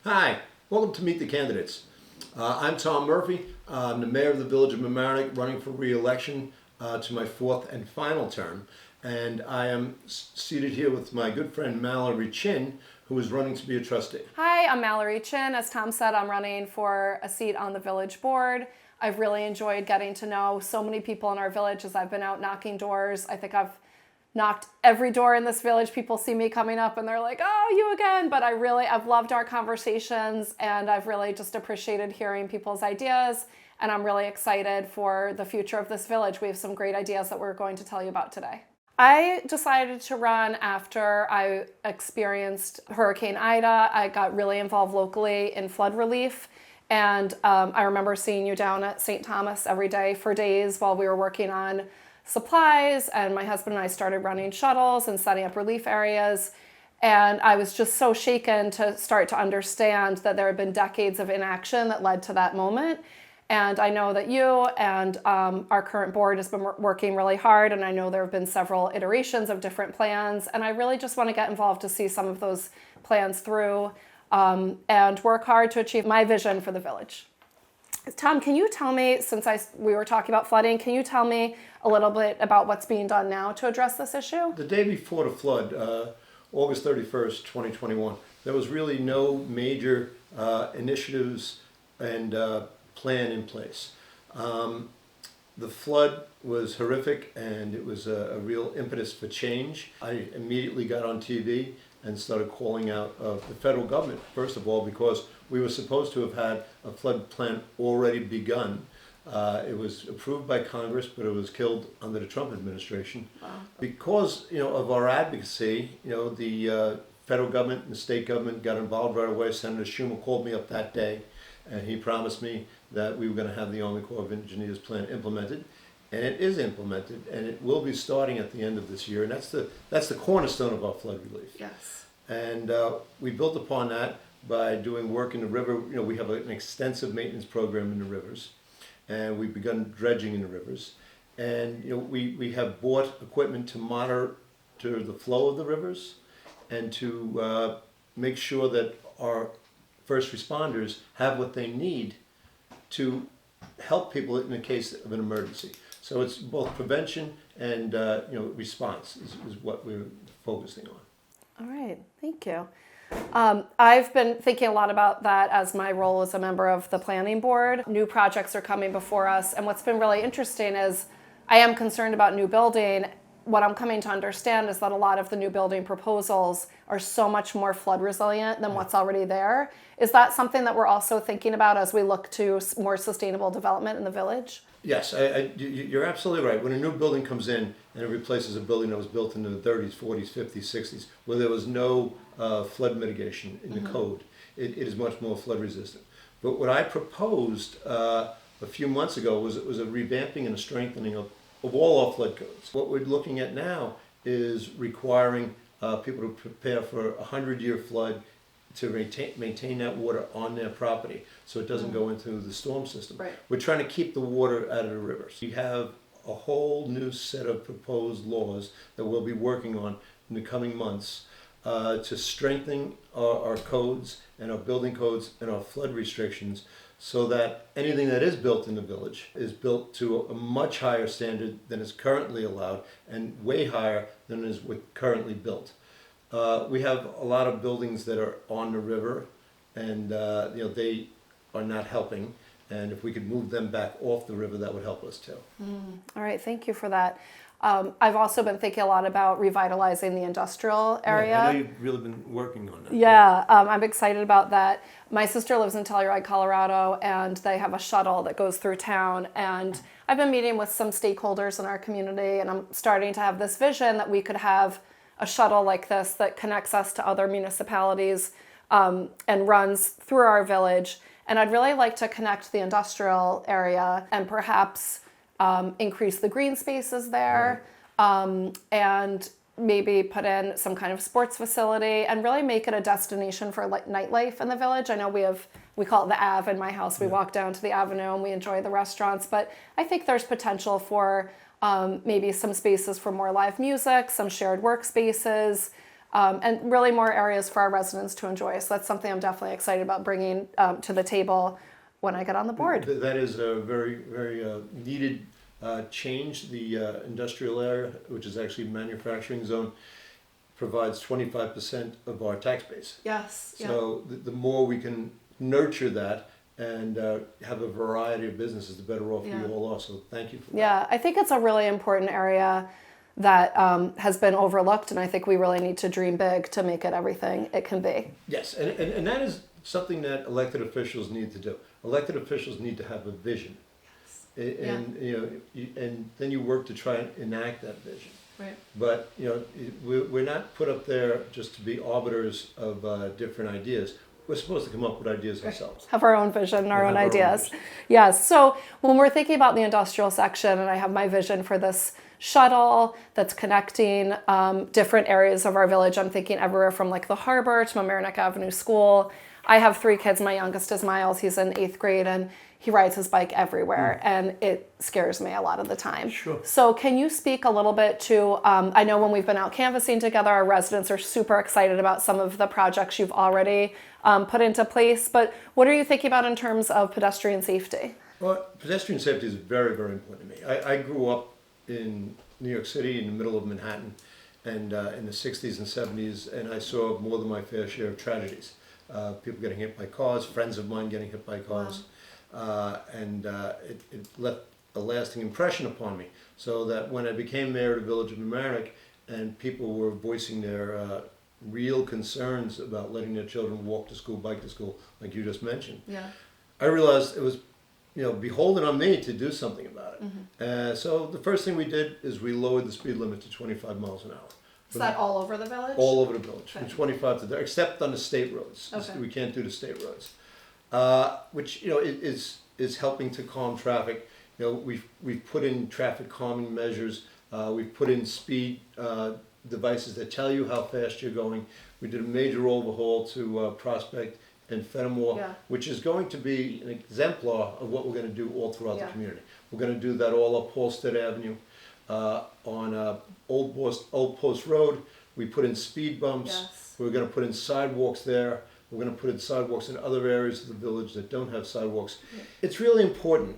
Hi, welcome to Meet the Candidates. I'm Tom Murphy. I'm the mayor of the village of Mamaroneck, running for re-election to my fourth and final term. And I am seated here with my good friend Mallory Chinn, who is running to be a trustee. Hi, I'm Mallory Chinn. As Tom said, I'm running for a seat on the village board. I've really enjoyed getting to know so many people in our village as I've been out knocking doors. I think I've knocked every door in this village. People see me coming up and they're like, oh, you again. But I've loved our conversations, and I've really just appreciated hearing people's ideas. And I'm really excited for the future of this village. We have some great ideas that we're going to tell you about today. I decided to run after I experienced Hurricane Ida. I got really involved locally in flood relief. And I remember seeing you down at St. Thomas every day for days while we were working on supplies, and my husband and I started running shuttles and setting up relief areas. And I was just so shaken to start to understand that there had been decades of inaction that led to that moment. And I know that you and our current board has been working really hard, and I know there have been several iterations of different plans, and I really just want to get involved to see some of those plans through and work hard to achieve my vision for the village. Tom, can you tell me, since we were talking about flooding, can you tell me a little bit about what's being done now to address this issue? The day before the flood, August 31st, 2021, there was really no major initiatives and plan in place. The flood was horrific, and it was a real impetus for change. I immediately got on TV and started calling out the federal government, first of all, because we were supposed to have had a flood plan already begun. It was approved by Congress, but it was killed under the Trump administration. Wow. Because of our advocacy, the federal government and the state government got involved right away. Senator Schumer called me up that day, and he promised me that we were going to have the Army Corps of Engineers plan implemented. And it is implemented, and it will be starting at the end of this year. And that's the cornerstone of our flood relief. Yes. And we built upon that by doing work in the river. We have an extensive maintenance program in the rivers, and we've begun dredging in the rivers. And we have bought equipment to monitor the flow of the rivers and to make sure that our first responders have what they need to help people in the case of an emergency. So it's both prevention and response is what we're focusing on. All right, thank you. I've been thinking a lot about that as my role as a member of the planning board. New projects are coming before us, and what's been really interesting is I am concerned about new building. What I'm coming to understand is that a lot of the new building proposals are so much more flood resilient than what's already there. Is that something that we're also thinking about as we look to more sustainable development in the village? Yes, you're absolutely right. When a new building comes in and it replaces a building that was built in the 30s, 40s, 50s, 60s, where there was no flood mitigation in the code, it is much more flood resistant. But what I proposed a few months ago was a revamping and a strengthening of all our flood codes. What we're looking at now is requiring people to prepare for a 100-year flood to maintain that water on their property so it doesn't go into the storm system. Right. We're trying to keep the water out of the rivers. We have a whole new set of proposed laws that we'll be working on in the coming months to strengthen our codes and our building codes and our flood restrictions so that anything that is built in the village is built to a much higher standard than is currently allowed and way higher than is currently built. We have a lot of buildings that are on the river, and they are not helping. And if we could move them back off the river, that would help us too. All right, thank you for that. I've also been thinking a lot about revitalizing the industrial area. Yeah, I know you've really been working on that. Yeah, I'm excited about that. My sister lives in Telluride, Colorado, and they have a shuttle that goes through town. And I've been meeting with some stakeholders in our community, and I'm starting to have this vision that we could have a shuttle like this that connects us to other municipalities and runs through our village. And I'd really like to connect the industrial area and perhaps increase the green spaces there, and maybe put in some kind of sports facility and really make it a destination for nightlife in the village. I know we call it the Ave in my house. We walk down to the Avenue and we enjoy the restaurants, but I think there's potential for maybe some spaces for more live music, some shared workspaces, and really more areas for our residents to enjoy. So that's something I'm definitely excited about bringing to the table when I get on the board. That is a very, very needed change. The industrial area, which is actually a manufacturing zone, provides 25% of our tax base. Yes. So the more we can nurture that and have a variety of businesses, the better off we all are. So thank you for that. Yeah, I think it's a really important area that has been overlooked, and I think we really need to dream big to make it everything it can be. Yes, and that is something that elected officials need to do. Elected officials need to have a vision. And and then you work to try and enact that vision. Right. But we're not put up there just to be arbiters of different ideas. We're supposed to come up with ideas ourselves. Have our own vision, our own have our own ideas. vision. Yes. So when we're thinking about the industrial section, and I have my vision for this shuttle that's connecting different areas of our village, I'm thinking everywhere from like the harbor to Mamaroneck Avenue School. I have 3 kids. My youngest is Miles. He's in 8th grade, and he rides his bike everywhere, and it scares me a lot of the time. Sure. So can you speak a little bit to, I know when we've been out canvassing together, our residents are super excited about some of the projects you've already put into place, but what are you thinking about in terms of pedestrian safety? Well, pedestrian safety is very, very important to me. I grew up in New York City, in the middle of Manhattan, and in the 60s and 70s, and I saw more than my fair share of tragedies. People getting hit by cars, friends of mine getting hit by cars. Wow. It left a lasting impression upon me, so that when I became mayor of the village of Mamaroneck and people were voicing their real concerns about letting their children walk to school, bike to school, like you just mentioned, I realized it was beholden on me to do something about it. So the first thing we did is we lowered the speed limit to 25 miles an hour. Is that all over the village? All over the village, from 25 to there, except on the state roads. Okay. We can't do the state roads, which is helping to calm traffic. We've put in traffic calming measures. We've put in speed devices that tell you how fast you're going. We did a major overhaul to Prospect and Fenimore, which is going to be an exemplar of what we're going to do all throughout the community. We're going to do that all up Halsted Avenue. On Old Post Road, we put in speed bumps. Yes. We're going to put in sidewalks there. We're going to put in sidewalks in other areas of the village that don't have sidewalks. It's really important,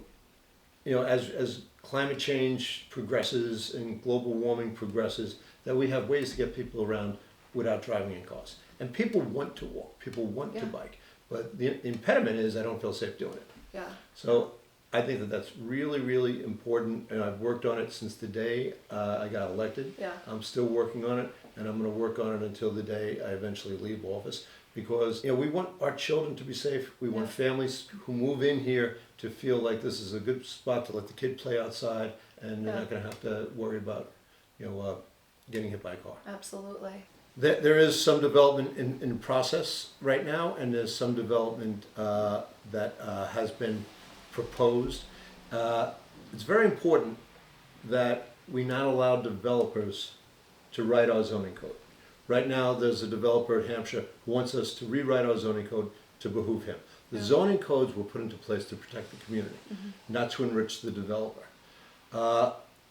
as climate change progresses and global warming progresses, that we have ways to get people around without driving in cars. And people want to walk. People want to bike. But the impediment is I don't feel safe doing it. Yeah. So I think that that's really, really important, and I've worked on it since the day I got elected. Yeah. I'm still working on it, and I'm going to work on it until the day I eventually leave office, because we want our children to be safe. We want families who move in here to feel like this is a good spot to let the kid play outside, and they're not going to have to worry about getting hit by a car. Absolutely. There is some development in process right now, and there's some development that has been proposed. It's very important that we not allow developers to write our zoning code. Right now, there's a developer at Hampshire who wants us to rewrite our zoning code to behoove him. The zoning codes were put into place to protect the community, not to enrich the developer.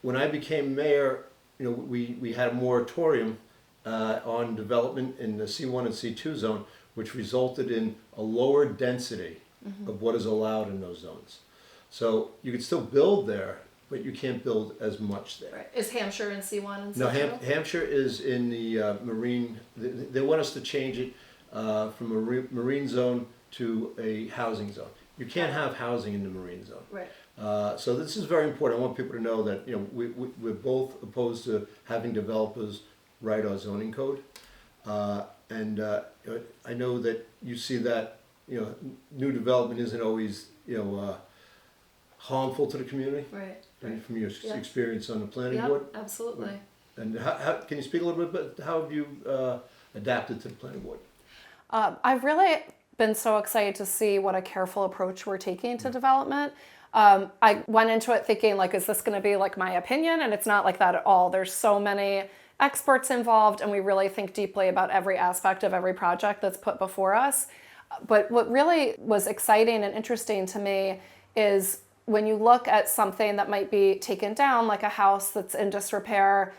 When I became mayor, we had a moratorium on development in the C1 and C2 zone, which resulted in a lower density of what is allowed in those zones. So you could still build there, but you can't build as much there. Right. Is Hampshire in C1 and C2? No, Hampshire is in the marine. They want us to change it from a marine zone to a housing zone. You can't have housing in the marine zone. Right. So this is very important. I want people to know that we're both opposed to having developers write our zoning code, and I know that you see that new development isn't always harmful to the community. Right. And from your experience on the planning board. Absolutely. And how can you speak a little bit about how have you adapted to the planning board? I've really been so excited to see what a careful approach we're taking to development. I went into it thinking, is this going to be my opinion? And it's not like that at all. There's so many experts involved, and we really think deeply about every aspect of every project that's put before us. But what really was exciting and interesting to me is when you look at something that might be taken down, like a house that's in disrepair,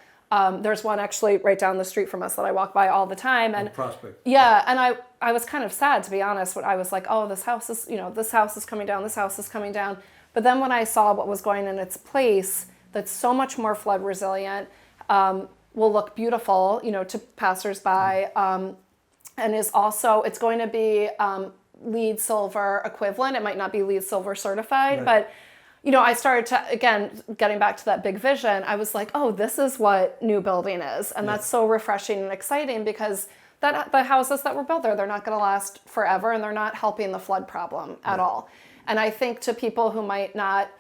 There's one actually right down the street from us that I walk by all the time. And Prospect. yeah, and I was kind of sad, to be honest. I was like, oh, this house is, this house is coming down, this house is coming down. But then when I saw what was going in its place, that's so much more flood resilient, will look beautiful, to passersby, and is also, it's going to be LEED Silver equivalent. It might not be LEED Silver certified, but I started to, again, getting back to that big vision, I was like, oh, this is what new building is. And that's so refreshing and exciting, because the houses that were built there, they're not going to last forever, and they're not helping the flood problem at all. And I think to people who might not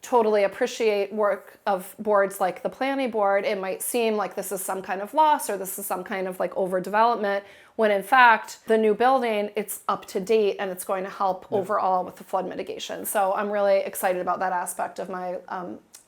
totally appreciate work of boards like the planning board, it might seem like this is some kind of loss, or this is some kind of like overdevelopment, when in fact the new building, it's up to date and it's going to help overall with the flood mitigation. So I'm really excited about that aspect of my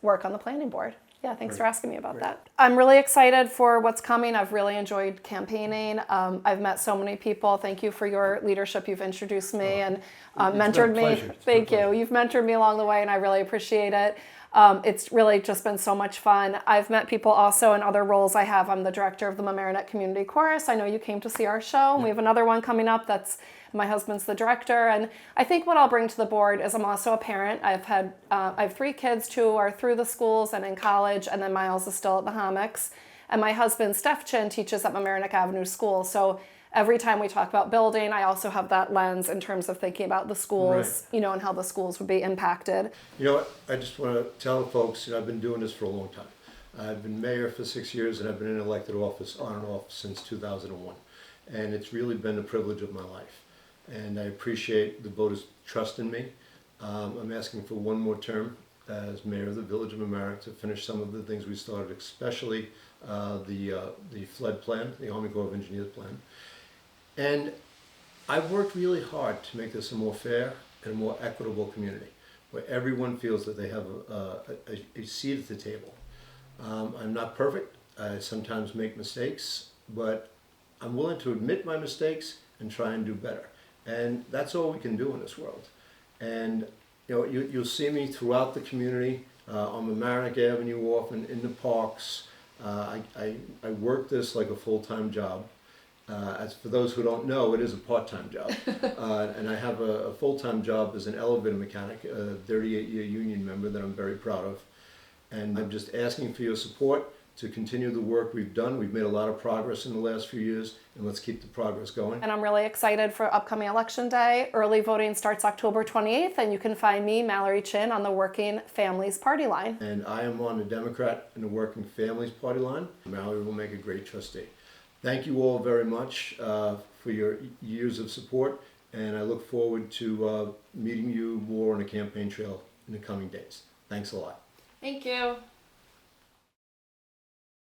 work on the planning board. Yeah, thanks for asking me about that. I'm really excited for what's coming. I've really enjoyed campaigning. I've met so many people. Thank you for your leadership. You've introduced me and mentored me. Thank you. You've mentored me along the way, and I really appreciate it. It's really just been so much fun. I've met people also in other roles I have. I'm the director of the Mamaroneck Community Chorus. I know you came to see our show. And we have another one coming up that's my husband's the director. And I think what I'll bring to the board is I'm also a parent. I have 3 kids. 2 are through the schools and in college, and then Miles is still at the Homics. And my husband, Chinn, teaches at Mamaroneck Avenue School. So every time we talk about building, I also have that lens in terms of thinking about the schools, and how the schools would be impacted. You know what? I just want to tell folks, I've been doing this for a long time. I've been mayor for 6 years, and I've been in elected office on and off since 2001. And it's really been a privilege of my life. And I appreciate the voters' trust in me. I'm asking for one more term as mayor of the Village of Mamaroneck to finish some of the things we started, especially the flood plan, the Army Corps of Engineers plan. And I've worked really hard to make this a more fair and a more equitable community, where everyone feels that they have a seat at the table. I'm not perfect. I sometimes make mistakes, but I'm willing to admit my mistakes and try and do better. And that's all we can do in this world. And you'll see me throughout the community, on Mamaroneck Avenue, often in the parks. I work this like a full-time job. As for those who don't know, it is a part-time job. And I have a full-time job as an elevator mechanic, a 38-year union member that I'm very proud of. And I'm just asking for your support to continue the work we've done. We've made a lot of progress in the last few years, and let's keep the progress going. And I'm really excited for upcoming election day. Early voting starts October 28th, and you can find me, Mallory Chinn, on the Working Families Party line. And I am on the Democrat and the Working Families Party line. Mallory will make a great trustee. Thank you all very much for your years of support, and I look forward to meeting you more on the campaign trail in the coming days. Thanks a lot. Thank you.